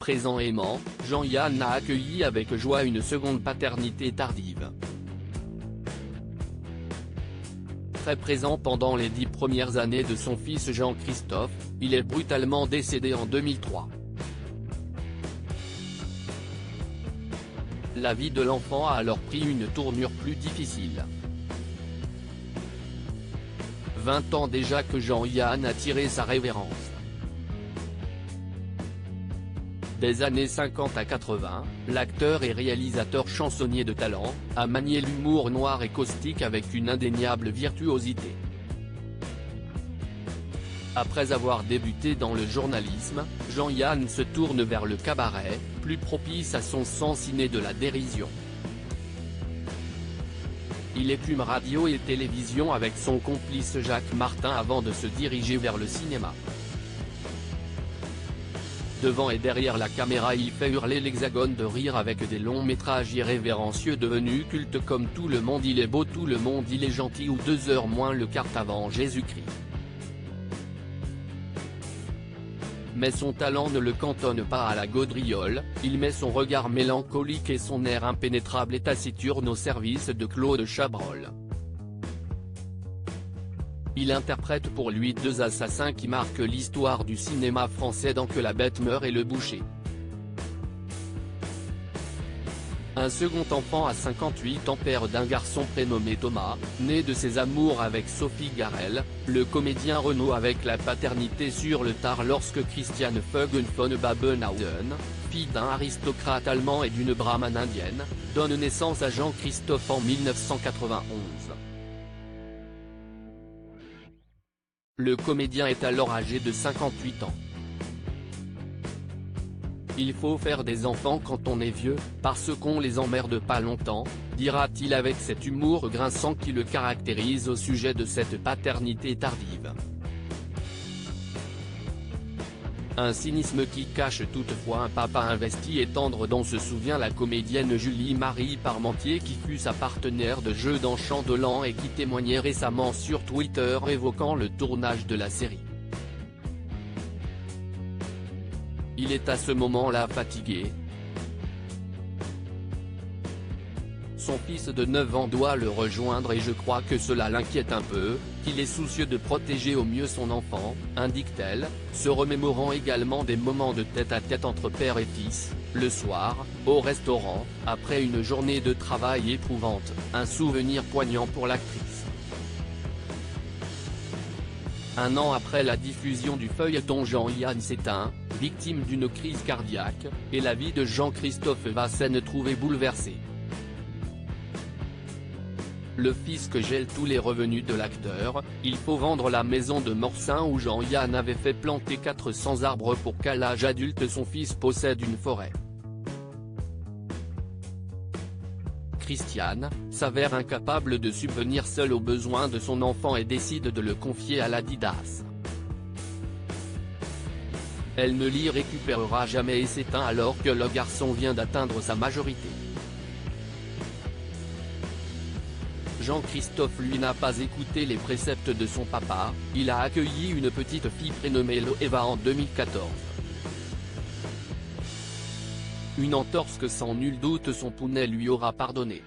présent aimant, Jean-Yann a accueilli avec joie une seconde paternité tardive. Très présent pendant les 10 premières années de son fils Jean-Christophe, il est brutalement décédé en 2003. La vie de l'enfant a alors pris une tournure plus difficile. 20 ans déjà que Jean-Yann a tiré sa révérence. Des années 50 à 80, l'acteur et réalisateur chansonnier de talent, a manié l'humour noir et caustique avec une indéniable virtuosité. Après avoir débuté dans le journalisme, Jean-Yann se tourne vers le cabaret, plus propice à son sens inné de la dérision. Il écume radio et télévision avec son complice Jacques Martin avant de se diriger vers le cinéma. Devant et derrière la caméra il fait hurler l'hexagone de rire avec des longs métrages irrévérencieux devenus cultes comme Tout le monde il est beau, Tout le monde il est gentil ou 2 heures moins le quart avant Jésus-Christ. Mais son talent ne le cantonne pas à la gaudriole, il met son regard mélancolique et son air impénétrable et taciturne au service de Claude Chabrol. Il interprète pour lui 2 assassins qui marquent l'histoire du cinéma français dans Que la bête meurt et Le boucher. Un second enfant à 58 ans, père d'un garçon prénommé Thomas, né de ses amours avec Sophie Garel, le comédien renoue avec la paternité sur le tard lorsque Christiane Fugen von Babenhausen, fille d'un aristocrate allemand et d'une brahmane indienne, donne naissance à Jean-Christophe en 1991. Le comédien est alors âgé de 58 ans. Il faut faire des enfants quand on est vieux, parce qu'on les emmerde pas longtemps, dira-t-il avec cet humour grinçant qui le caractérise au sujet de cette paternité tardive. Un cynisme qui cache toutefois un papa investi et tendre dont se souvient la comédienne Julie-Marie Parmentier qui fut sa partenaire de jeu dans Chandolan et qui témoignait récemment sur Twitter évoquant le tournage de la série. Il est à ce moment-là fatigué. Son fils de 9 ans doit le rejoindre et je crois que cela l'inquiète un peu, qu'il est soucieux de protéger au mieux son enfant, indique-t-elle, se remémorant également des moments de tête-à-tête entre père et fils, le soir, au restaurant, après une journée de travail éprouvante, un souvenir poignant pour l'actrice. Un an après la diffusion du feuilleton Jean-Yann s'éteint, victime d'une crise cardiaque, et la vie de Jean-Christophe va s'en trouver bouleversée. Le fisc gèle tous les revenus de l'acteur, il faut vendre la maison de Morsain où Jean-Yann avait fait planter 400 arbres pour qu'à l'âge adulte son fils possède une forêt. Christiane s'avère incapable de subvenir seule aux besoins de son enfant et décide de le confier à l'Adidas. Elle ne l'y récupérera jamais et s'éteint alors que le garçon vient d'atteindre sa majorité. Jean-Christophe lui n'a pas écouté les préceptes de son papa, il a accueilli une petite fille prénommée Loeva en 2014. Une entorse que sans nul doute son pounet lui aura pardonné.